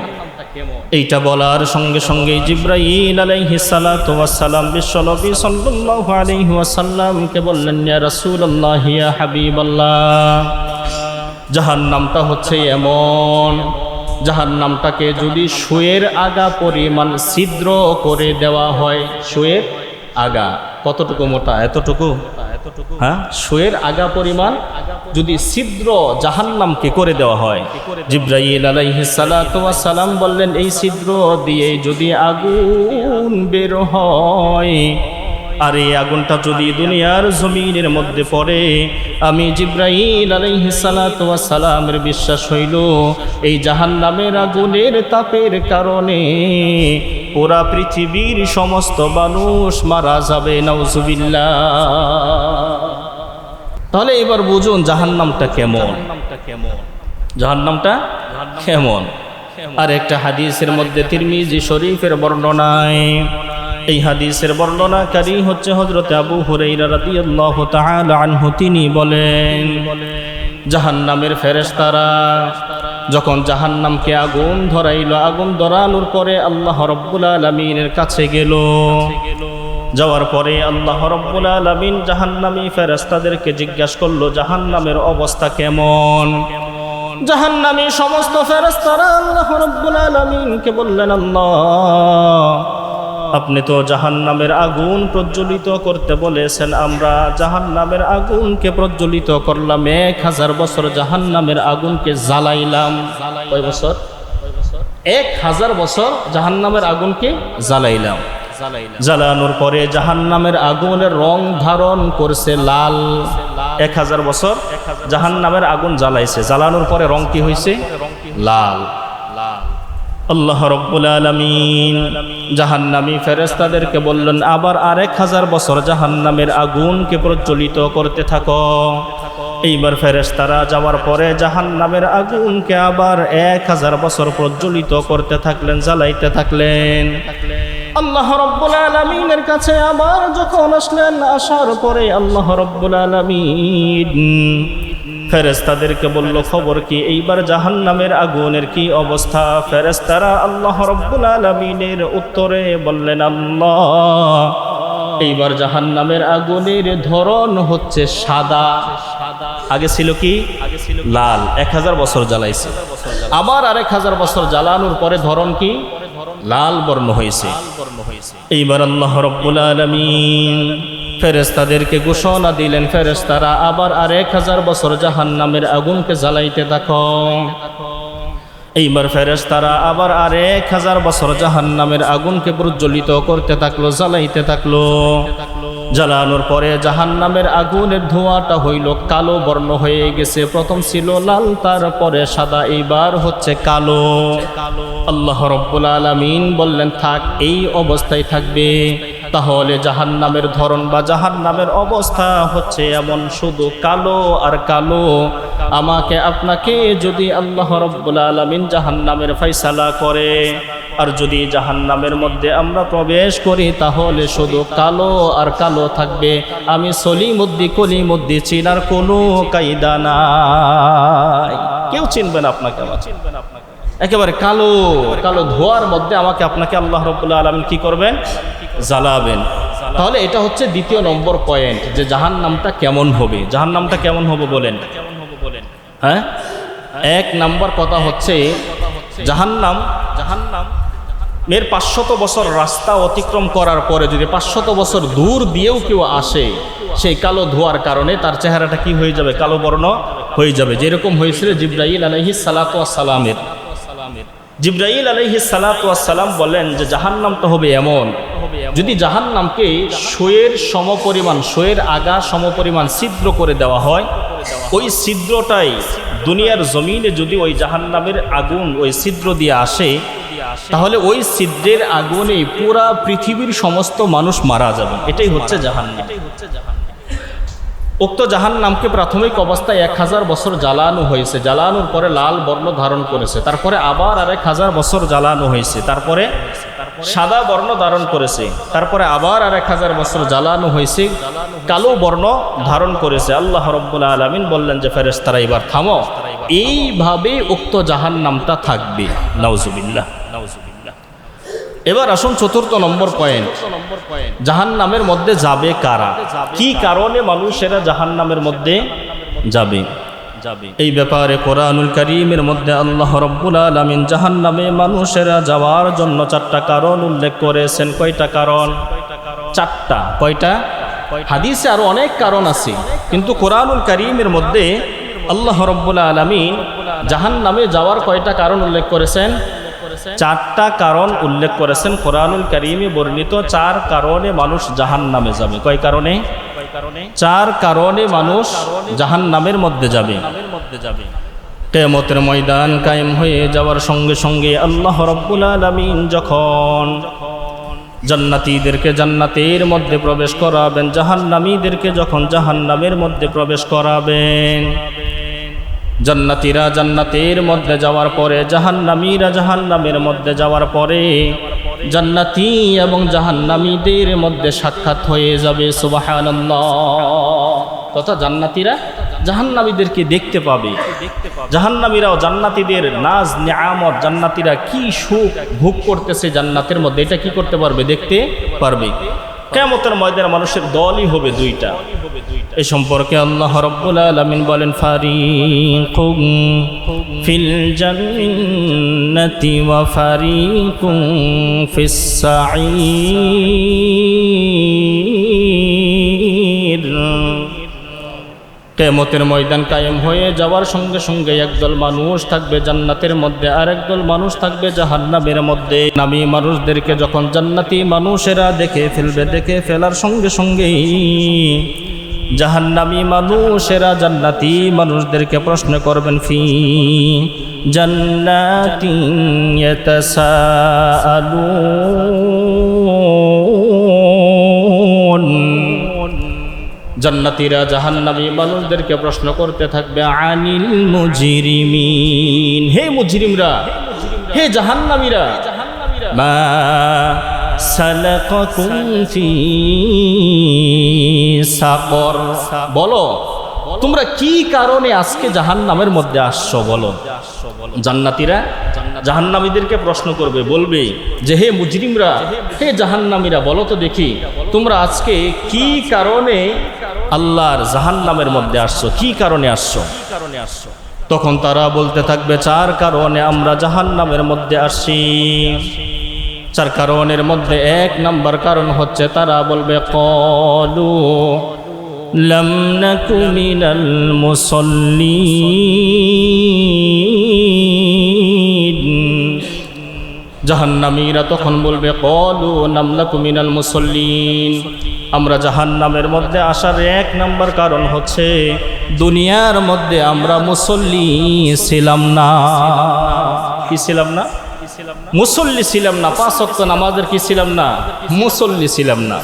এইটা বলার সঙ্গে সঙ্গে জিবরাইল আলাইহিস সালাতু ওয়াস সালাম বিশ্বনবী সাল্লাল্লাহু আলাইহি ওয়াসাল্লামকে বললেন, ইয়া রাসূলুল্লাহ, ইয়া হাবিবাল্লাহ, জাহান্নামটা হচ্ছে এমন, জাহান্নামটাকে যদি সুয়ের আগা পরিমাণ ছিদ্র করে দেওয়া হয়, সুয়ের আগা কতটুকু মোটা, এতটুকু, হ্যাঁ, সুয়ের আগা পরিমাণ যদি ছিদ্র জাহান্নামকে করে দেওয়া হয়। জিবরাইল আলাইহিস সালাতু ওয়াস সালাম বললেন, এই ছিদ্র দিয়ে যদি আগুন বের হয়, আর এই আগুনটা যদি দুনিয়ার জমিনের মধ্যে পড়ে, আমি জিবরাইল আলাইহিস সালাতু ওয়াস সালামের বিশ্বাস হইল এই জাহান্নামের আগুনের তাপের কারণে পুরা পৃথিবীর সমস্ত মানুষ মারা যাবে। নাউজুবিল্লাহ। তাহলে এবার বুঝুন জাহান্নামটা কেমন, জাহান্নামটা কেমন। আর একটা হাদিসের মধ্যে তিরমিজি শরীফের বর্ণনায়, এই হাদিসের বর্ণনাকারী হচ্ছে হযরত আবু হুরায়রা রাদিয়াল্লাহু তাআলা আনহু, তিনি বলেন, জাহান্নামের ফেরেশতারা যখন জাহান্নামকে আগুন ধরাইল, আগুন ধরানোর পরে আল্লাহ রাব্বুল আলামিনের কাছে গেল, যাওয়ার পরে আল্লাহ রাব্বুল আলামিন জাহান্নামী ফেরেশতাদেরকে জিজ্ঞাসা করলো জাহান্নামের অবস্থা কেমন। জাহান্নামী সমস্ত ফেরেশতারা আল্লাহ রাব্বুল আলামিনকে বললেন, আল্লাহ আপনি তো জাহান্নামের আগুন প্রজ্বলিত করতে বলেছেন, আমরা জাহান্নামের আগুনকে প্রজ্বলিত করলাম, 1000 বছর জাহান্নামের আগুনকে জ্বালাইলাম। কয় বছর? 1000 বছর জাহান্নামের আগুনকে জ্বালাইলাম। জ্বালানোর পরে জাহান্নামের আগুনের রং ধারণ করছে লাল। 1000 বছর জাহান্নামের আগুন জ্বালাইছে, জ্বালানোর পরে রং কি হয়েছে? লাল। আল্লাহ রাব্বুল আলামিন জাহান্নামী ফেরেশতাদেরকে বললেন, আবার 1000 বছর জাহান্নামের আগুনকে প্রজ্বলিত করতে থাকো। এইবার ফেরেশতারা যাওয়ার পরে জাহান্নামের আগুনকে আবার 1000 বছর প্রজ্বলিত করতে থাকলেন, জ্বালাইতে থাকলেন। আল্লাহ রাব্বুল আলামিনের কাছে আবার যখন আসলেন, আসার পরে আল্লাহ রাব্বুল আলামিন ফেরেশতাদেরকে বলল, খবর কি? এইবার জাহান্নামের আগুনের কি অবস্থা? ফেরেশতারা আল্লাহ রাব্বুল আলামিনের উত্তরে বললেন, আল্লাহ এইবার জাহান্নামের আগুনের ধরন হচ্ছে সাদা। আগে ছিল কি? লাল। 1000 বছর জ্বালাইছে, আবার 1000 বছর জ্বালানোর পরে ধরন কি? লাল বর্ণ হয়েছে। এইবার আল্লাহ রাব্বুল আলামিন ফেরেশতাদেরকে ঘোষণা দিলেন, ফেরেশতারা আবার 1000 বছর জাহান্নামের আগুনকে জ্বালাইতে থাকো। এইবার ফেরেশতারা আবার 1000 বছর জাহান্নামের আগুনকে প্রজ্বলিত করতে থাকলো, জ্বালাইতে থাকলো। জ্বালানোর পরে জাহান্নামের আগুনের ধোঁয়াটা হইল কালো বর্ণ হয়ে গেছে। প্রথম ছিল লাল, তারপরে সাদা, এইবার হচ্ছে কালো। আল্লাহ রাব্বুল আলামিন বললেন, থাক, এই অবস্থায় থাকবে। তাহলে জাহান্নামের ধরন বা জাহান্নামের অবস্থা হচ্ছে এমন, শুধু কালো আর কালো। আমাকে আপনাকে যদি আল্লাহ রাব্বুল আলামিন জাহান্নামের ফয়সালা করে, আর যদি জাহান্নামের মধ্যে আমরা প্রবেশ করি, তাহলে শুধু কালো আর কালো থাকবে। আমি সলিমুদ্দি কলিমুদ্দি চিনার কোনো কায়দা নাই, কেউ চিনবে না আপনাকে, আমার চিনবে না আপনাকে। একেবারে কালো কালো ধোয়ার মধ্যে আমাকে আপনাকে আল্লাহ রাব্বুল আলামিন কি করবেন? জ্বালাবেন। তাহলে এটা হচ্ছে দ্বিতীয় নম্বর পয়েন্ট, যে জাহান্নামটা কেমন হবে। জাহান্নামটা কেমন হবে বলেন? হ্যাঁ, 1 নম্বর কথা হচ্ছে জাহান্নাম এর 500 বছর রাস্তা অতিক্রম করার পরে যদি 500 বছর দূর দিয়েও কেউ আসে, সেই কালো ধোয়ার কারণে তার চেহারাটা কি হয়ে যাবে? কালো বর্ণ হয়ে যাবে। যেরকম হয়েছিল জিবরাইল আলাইহিস সালাতু ওয়াস সালামের। জিবরাইল আলাইহিস সালাতু ওয়াস সালাম বলেন যে জাহান্নামটা হবে এমন, যদি জাহান্নামকে শোয়ের সমপরিমাণ, শোয়ের আগা সমপরিমাণ ছিদ্র করে দেওয়া হয়, ওই ছিদ্রটাই দুনিয়ার জমিনে যদি ওই জাহান্নামের আগুন ওই ছিদ্র দিয়ে আসে, তাহলে ওই ছিদ্রের আগুনে পুরা পৃথিবীর সমস্ত মানুষ মারা যাবে। এটাই হচ্ছে জাহান্নাম। উক্ত জাহান্নামকে প্রাথমিক অবস্থায় 1000 বছর জ্বালানো হয়েছে, জ্বালানোর পরে লাল বর্ণ ধারণ করেছে, তারপরে আবার 1000 বছর জ্বালানো হয়েছে, তারপরে সাদা বর্ণ ধারণ করেছে, তারপরে আবার 1000 বছর জ্বালানো হয়েছে, কালো বর্ণ ধারণ করেছে। আল্লাহ রাব্বুল আলামিন বললেন যে ফেরেশতারা এবার থামো, এইভাবে উক্ত জাহান্নামটা থাকবে। নাউজুবিল্লাহ। এবার আসুন 4 নম্বর পয়েন্ট, জাহান্নামের মধ্যে যাবে কারা, কি কারণে মানুষেরা জাহান্নামের মধ্যে যাবে। এই ব্যাপারে কোরআনুল কারীমের মধ্যে আল্লাহ রাব্বুল আলামিন জাহান্নামে মানুষেরা যাওয়ার জন্য 4টা কারণ উল্লেখ করেছেন। কয়টা কারণ? 4টা। কয়টা? হাদিসে আরো অনেক কারণ আছে, কিন্তু কোরআনুল কারীমের মধ্যে আল্লাহ রাব্বুল আলামিন জাহান্নামে যাওয়ার কয়টা কারণ উল্লেখ করেছেন? 4টা কারণ উল্লেখ করেছেন। কোরআনুল কারীমে বর্ণিত 4 কারণে মানুষ জাহান্নামে যাবে। কয় কারণে? 4 কারণে মানুষ জাহান্নামের মধ্যে যাবে। কিয়ামতের ময়দান কায়েম হয়ে যাওয়ার সঙ্গে সঙ্গে আল্লাহ রাব্বুল আলামিন যখন জান্নাতীদেরকে জান্নাতের মধ্যে প্রবেশ করাবেন, জাহান্নামীদেরকে যখন জাহান্নামের মধ্যে প্রবেশ করাবেন, জান্নাতীরা জান্নাতের মধ্যে যাওয়ার পরে, জাহান্নামীরা জাহান্নামের মধ্যে যাওয়ার পরে, জান্নাতী এবং জাহান্নামীদের মধ্যে সাক্ষাৎ হয়ে যাবে। সুবহানাল্লাহ। তথা জান্নাতীরা জাহান্নামীদেরকে দেখতে পাবে, জাহান্নামীরাও জান্নাতীদের নাজ নিয়ামত, জান্নাতীরা কি সুখ ভোগ করতেছে জান্নাতের মধ্যে, এটা কি করতে পারবে? দেখতে পারবে। কিয়ামতের ময়দানে মানুষের দলই হবে দুইটা। এই সম্পর্কে আল্লাহ রাব্বুল আলামিন বলেন, ফারিকুম ফিল জান্নাতি ওয়া ফারিকুম ফিস সাঈর। কিয়ামতের ময়দান কায়েম হয়ে যাওয়ার সঙ্গে সঙ্গে একদল মানুষ থাকবে জান্নাতের মধ্যে, আর একদল মানুষ থাকবে জাহান্নামের মধ্যে। নামী মানুষদেরকে যখন জান্নাতি মানুষেরা দেখে ফেলবে, দেখে ফেলার সঙ্গে সঙ্গেই জাহান্নামী মানুষেরা জান্নাতি মানুষদেরকে প্রশ্ন করবেন, ফি জান্নাতিন ইয়াতাসাআলুন। জান্নাতীরা জাহান্নামী মানুষদেরকে প্রশ্ন করতে থাকবে, আনিল মুজরিমিন, হে মুজরিমরা, হে জাহান্নামীরা, মা সালাকাকুম ফি সাকর, বলো তোমরা কি কারণে আজকে জাহান্নামের মধ্যে আসছো, বলো। জান্নাতীরা জাহান্নামীদেরকে প্রশ্ন করবে, বলবে যে হে মুজরিমরা, হে জাহান্নামীরা, বলো তো দেখি তোমরা আজকে কি কারণে আল্লাহর জাহান্নামের মধ্যে আসছো, কি কারণে আসছো। তখন তারা বলতে থাকবে, চার কারণে আমরা জাহান্নামের মধ্যে আসছি। চার কারণের মধ্যে এক নাম্বার কারণ হচ্ছে, তারা বলবে, ক্বালু লাম নাকু মিনাল মুসাল্লিন। জাহান্নামীরা তখন বলবে, ক্বালু লাম নাকু মিনাল মুসাল্লিন, আমরা জাহান্নামের মধ্যে আসার এক নাম্বার কারণ হচ্ছে দুনিয়ার মধ্যে আমরা মুসল্লি ছিলাম না। কি ছিলাম না? মুসল্লি ছিলাম না, পাঁচ ওয়াক্ত নামাজের কি ছিলাম না, মুসল্লি ছিলাম না।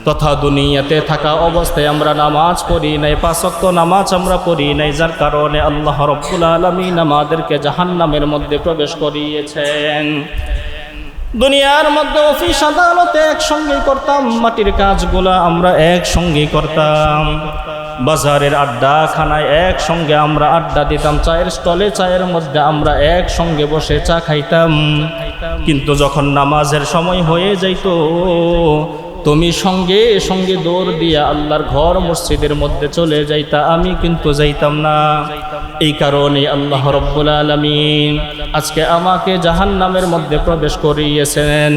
তথা দুনিয়াতে থাকা অবস্থায় আমরা নামাজ পড়ি নাই, পাঁচ ওয়াক্ত নামাজ আমরা পড়ি নাই, যার কারণে আল্লাহ রাব্বুল আলামিন আমাদেরকে জাহান্নামের মধ্যে প্রবেশ করিয়েছেন। দুনিয়ার মধ্যে অফিস আদালতে একসঙ্গেই করতাম, মাটির কাজগুলা আমরা একসঙ্গেই করতাম, বাজারের আড্ডা খানায় একসঙ্গে আমরা আড্ডা দিতাম, চায়ের স্টলে চায়ের মধ্যে আমরা একসঙ্গে বসে চা খাইতাম। কিন্তু যখন নামাজের সময় হয়ে যাইত, তুমি সঙ্গে সঙ্গে দৌড় দিয়া আল্লাহর ঘর মসজিদের মধ্যে চলে যাইতা, আমি কিন্তু যাইতাম না। এই কারণে আল্লাহ রাব্বুল আলামিন আজকে আমাকে জাহান্নামের মধ্যে প্রবেশ করিয়েছেন।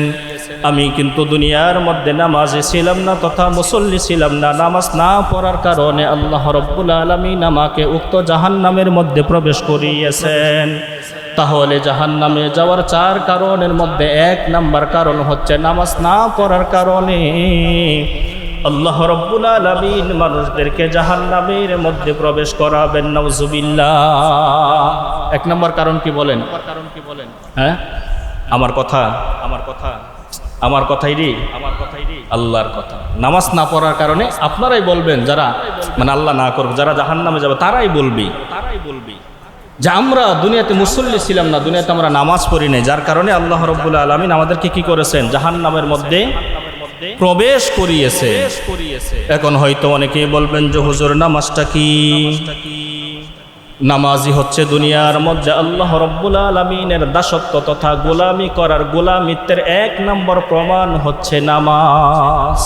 আমি কিন্তু দুনিয়ার মধ্যে নামাজে ছিলাম না, তথা মুসল্লি ছিলাম না। নামাজ না পড়ার কারণে আল্লাহ রাব্বুল আলামিন আমাকে উক্ত জাহান্নামের মধ্যে প্রবেশ করিয়েছেন। তাহলে জাহান্নামে যাওয়ার চার কারণের মধ্যে এক নাম্বার কারণ হচ্ছে নামাজ না পড়ার কারণে আল্লাহ রাব্বুল আলামিন মানুষদেরকে জাহান্নামের মধ্যে প্রবেশ করাবেন। নাউজুবিল্লাহ। এক নাম্বার কারণ কি বলেন? হ্যাঁ, আমার কথাই রে, আল্লাহর কথা। নামাজ না পড়ার কারণে আপনারাই বলবেন, যারা মানে আল্লাহ না করবে, যারা জাহান্নামে যাবে তারাই বলবে যে আমরা দুনিয়াতে মুসল্লি ছিলাম না, দুনিয়াতে আমরা নামাজ পড়ি নাই, যার কারণে আল্লাহ রাব্বুল আলামিন আমাদেরকে কি করেছেন, জাহান্নামের মধ্যে প্রবেশ করিয়েছে। এখন হয়তো অনেকেই বলবেন যে হুজুর নামাজটা কি? নামাজি হচ্ছে দুনিয়ার মধ্যে আল্লাহ রাব্বুল আলামিনের দাসত্ব তথা গোলামি করার, গোলামিত্বের এক নম্বর প্রমাণ হচ্ছে নামাজ।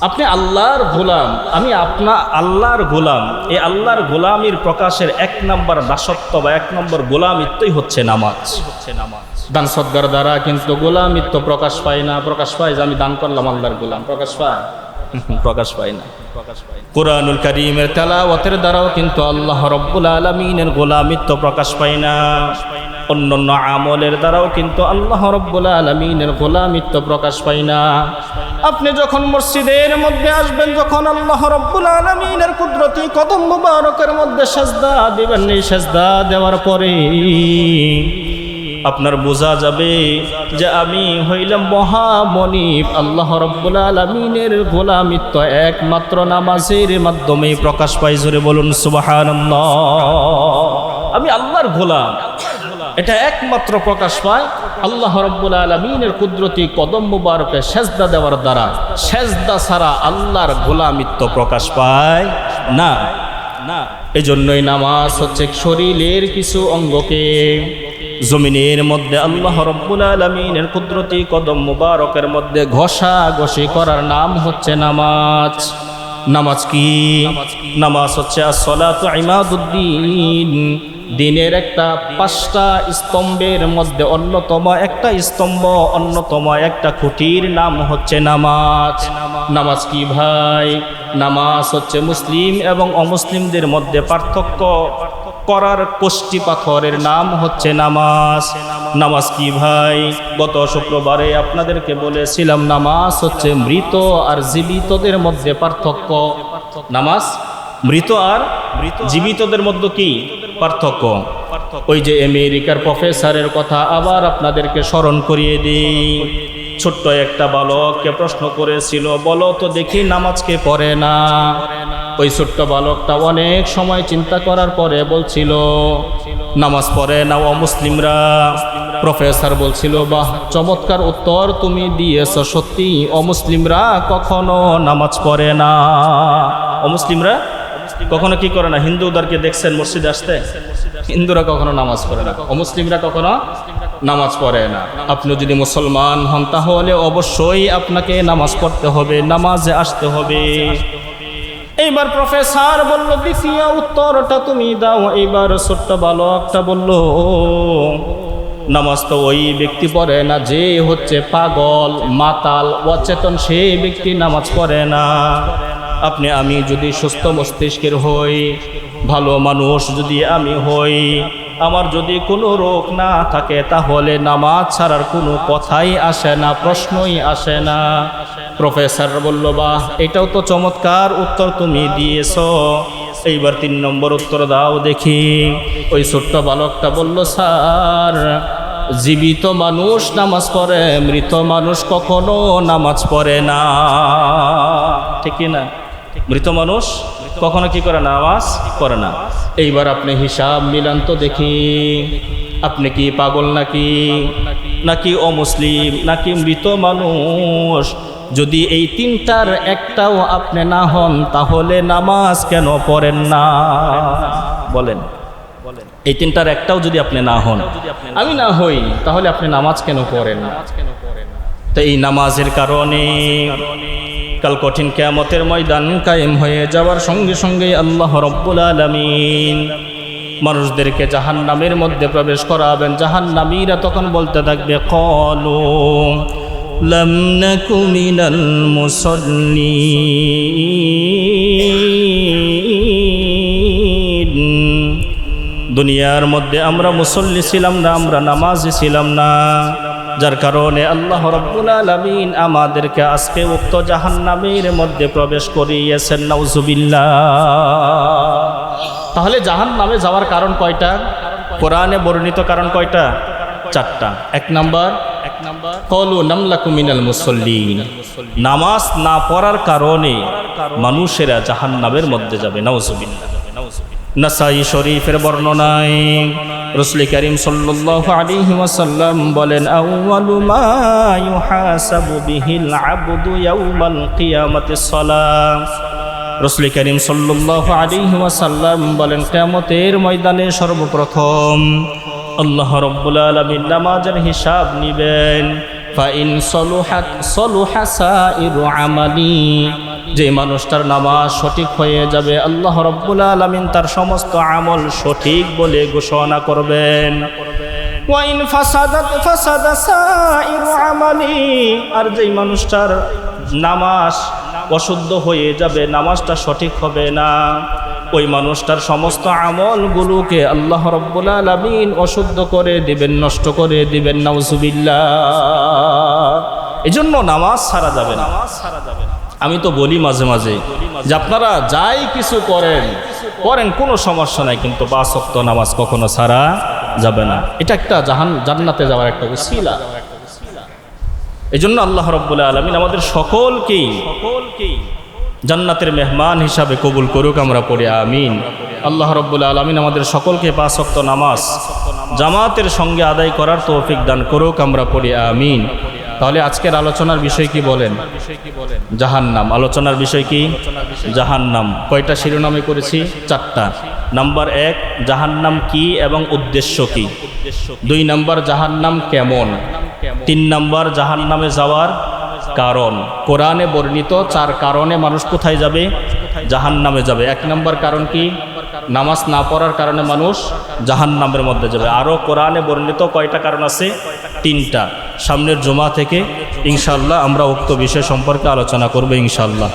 আপনি আল্লাহর গোলাম, আমি আপনা আল্লাহর গোলাম। এই আল্লাহর গোলামির প্রকাশের এক নম্বর দাসত্ব বা এক নম্বর গোলামিত্বই হচ্ছে নামাজ। দান সদকার দ্বারা কিন্তু গোলামিত্ব প্রকাশ পায় না। প্রকাশ পায় যে আমি দান করলাম, আল্লাহর গোলাম প্রকাশ পায়? প্রকাশ পায় না। কুরআনুল কারীমের তেলাওয়াতের দ্বারাও কিন্তু আল্লাহ রাব্বুল আলামিনের গোলামিত্ব প্রকাশ পায় না। অন্যান্য আমলের দ্বারাও কিন্তু আল্লাহ রাব্বুল আলামিনের গোলামিত্ব প্রকাশ পায় না। আপনি যখন মসজিদের মধ্যে আসবেন, যখন আল্লাহ রাব্বুল আলামিনের কুদরতি কদম মুবারকের মধ্যে সিজদা দিবেন, এই সিজদা দেওয়ার পরে আপনার বোঝা যাবে যে আমি হইলাম মহামনিব। আল্লাহ রাব্বুল আলামিনের গোলামিত্ব একমাত্র নামাজের মাধ্যমে প্রকাশ পায়। জোরে বলুন সুবহানাল্লাহ। আমি আল্লাহর গোলাম, এটা একমাত্র প্রকাশ পায় আল্লাহ রাব্বুল আলামিনের কুদরতি কদম মুবারকে সিজদা দেওয়ার দ্বারা। সিজদা ছাড়া আল্লাহর গোলামিত্ব প্রকাশ পায় না। এই জন্যই নামাজ হচ্ছে শরীরের কিছু অঙ্গকে জমিনের মধ্যে আল্লাহ রাব্বুল আলামিনের কুদরতি কদম মুবারকের মধ্যে ঘষাঘষি করার নাম হচ্ছে নামাজ। নামাজ কি? নামাজ হচ্ছে as-salatu ইমাদুদ্দিন, দিনের একটা 5টা স্তম্ভের মধ্যে অন্যতম একটা স্তম্ভ, অন্যতম একটা খুঁটির নাম হচ্ছে নামাজ। নামাজ কি ভাই? নামাজ হচ্ছে মুসলিম এবং অমুসলিমদের মধ্যে পার্থক্য করার কষ্টি পাথরের নাম হচ্ছে নামাজ। নামাজ কি ভাই? গত শুক্রবারে আপনাদেরকে বলেছিলাম নামাজ হচ্ছে মৃত আর জীবিতদের মধ্যে পার্থক্য। নামাজ মৃত আর জীবিতদের মধ্যে কি পার্থক্য? ওই যে আমেরিকার প্রফেসরের কথা আবার আপনাদেরকে স্মরণ করিয়ে দিই। ছোট্ট একটা বালককে প্রশ্ন করেছিল, বলো তো দেখি নামাজকে পড়ে না। ওই ছোট্ট বালকটা অনেক সময় চিন্তা করার পরে বলছিল নামাজ পড়ে না অমুসলিমরা। প্রফেসর বলছিল, বাহ, চমৎকার উত্তর তুমি দিয়েছ, সত্যি অমুসলিমরা কখনো নামাজ পড়ে না। অমুসলিমরা কখনো কি করে না? হিন্দুদেরকে দেখছেন মসজিদে আসতে? হিন্দুরা কখনো নামাজ পড়ে না, অমুসলিমরা কখনো নামাজ পড়ে না। আপনি যদি মুসলমান হন তাহলে অবশ্যই আপনাকে নামাজ পড়তে হবে, নামাজে আসতে হবে। এইবার প্রফেসর বলল, দ্বিতীয় উত্তরটা তুমি দাও। এইবার ছোট্ট বালকটা বলল, নামাজ তো ওই ব্যক্তি পড়ে না যে হচ্ছে পাগল, মাতাল, অচেতন, সে ব্যক্তি নামাজ পড়ে না। আপনি আমি যদি সুস্থ মস্তিষ্কের হই, ভালো মানুষ যদি আমি হই, আমার যদি কোনো রোগ না থাকে, তাহলে নামাজ ছাড়ার কোনো কথাই আসে না, প্রশ্নই আসে না। প্রফেসর বলল, বাহ, এটাও তো চমৎকার উত্তর তুমি দিয়েছ। এইবার 3 নম্বর উত্তর দাও দেখি। ওই ছোট্ট বালকটা বলল, স্যার, জীবিত মানুষ নামাজ পড়ে, মৃত মানুষ কখনো নামাজ পড়ে না। ঠিক না? মৃত মানুষ কখনো কি করে? নামাজ পড়ে না। এইবার আপনি হিসাব মিলান তো দেখি, আপনি কি পাগল নাকি অমুসলিম নাকি মৃত মানুষ? যদি এই 3টার একটাও আপনি না হন, তাহলে নামাজ কেন পড়েন না? বলেন, এই 3টার একটাও যদি আপনি না হন, আমি না হই, তাহলে আপনি নামাজ কেন পড়েন না? তো এই নামাজের কারণে কাল কঠিন কিয়ামতের ময়দান কায়েম হয়ে যাওয়ার সঙ্গে সঙ্গে আল্লাহ রাব্বুল আলামিন মানুষদেরকে জাহান্নামের মধ্যে প্রবেশ করাবেন। জাহান্নামীরা তখন বলতে থাকবে, ক্বালু লাম নাকু মিনাল মুসাল্লিন, দুনিয়ার মধ্যে আমরা মুসল্লি ছিলাম না, আমরা নামাজি ছিলাম না, যার কারণে আল্লাহ রাব্বুল আলামিন আমাদেরকে আজকে উক্ত জাহান্নামের মধ্যে প্রবেশ করিয়েছেন। নাউজুবিল্লাহ। তাহলে জাহান্নামে যাওয়ার কারণ কয়টা? কোরআনে বর্ণিত কারণ কয়টা? 4টা। 1 নাম্বার, ক্বালু লাম নাকু মিনাল মুসাল্লিন, নামাজ না পড়ার কারণে মানুষেরা জাহান্নামের মধ্যে যাবে। নাউজুবিল্লাহ। নাসাই শরীফের বর্ণনায় রাসূল করিম সাল্লাল্লাহু আলাইহি ওয়াসাল্লাম বলেন, আউয়ালু মা ইউহাসাবু বিহিল আবদু ইয়াউমাল কিয়ামাতিস সালাম। রাসূল করিম সাল্লাল্লাহু আলাইহি ওয়াসাল্লাম বলেন, কিয়ামতের ময়দানে সর্বপ্রথম আল্লাহ রাব্বুল আলামিন নামাজের হিসাব নেবেন। ফাইন সলুহাত সলুহা সাইরু আমালি, যে মানুষটার নামাজ সঠিক হয়ে যাবে, আল্লাহ রাব্বুল আলামিন তার সমস্ত আমল সঠিক বলে ঘোষণা করবেন। ওয়াইন ফাসাদাত ফাসাদা সাইরু আমালি, আর যেই মানুষটার নামাজ অশুদ্ধ হয়ে যাবে, নামাজটা সঠিক হবে না, ওই মানুষটার সমস্ত আমলগুলোকে আল্লাহ রাব্বুল আলামিন অশুদ্ধ করে দিবেন, নষ্ট করে দিবেন। নাউজুবিল্লাহ। এজন্য নামাজ ছাড়া যাবে না। আমি তো বলি মাঝে মাঝে যে আপনারা যাই কিছু করেন, কোনো সমস্যা নাই, কিন্তু 5 ওয়াক্ত নামাজ কখনো ছাড়া যাবে না। এটা একটা জান্নাতে যাওয়ার একটা উসিলা। এজন্য আল্লাহ রাব্বুল আলামিন আমাদের সকলকেই জান্নাতের মেহমান হিসাবে কবুল করুক, আমরা পড়ি আমিন। আল্লাহ রাব্বুল আলামিন আমাদের সকলকে 5 ওয়াক্ত নামাজ জামাতের সঙ্গে আদায় করার তৌফিক দান করুক, আমরা পড়ি আমিন। তাহলে আজকের আলোচনার বিষয় কি বলেন? জাহান্নাম। আলোচনার বিষয় কি? জাহান্নাম। কয়টা শিরোনামে করেছি? 4টা। নাম্বার 1, জাহান্নাম কি এবং উদ্দেশ্য কি। 2 নাম্বার, জাহান্নাম কেমন। 3 নাম্বার, জাহান্নামে যাওয়ার কারণ। কোরআনে বর্ণিত 4 কারণে মানুষ কোথায় যাবে? জাহান্নামে যাবে। 1 নাম্বার কারণ কি? নামাজ না পড়ার কারণে মানুষ জাহান্নামের মধ্যে যাবে। আরও কোরআনে বর্ণিত কয়টা কারণ আছে? 3টা। সামনের জুমা থেকে ইনশাআল্লাহ আমরা উক্ত বিষয় সম্পর্কে আলোচনা করব ইনশাআল্লাহ।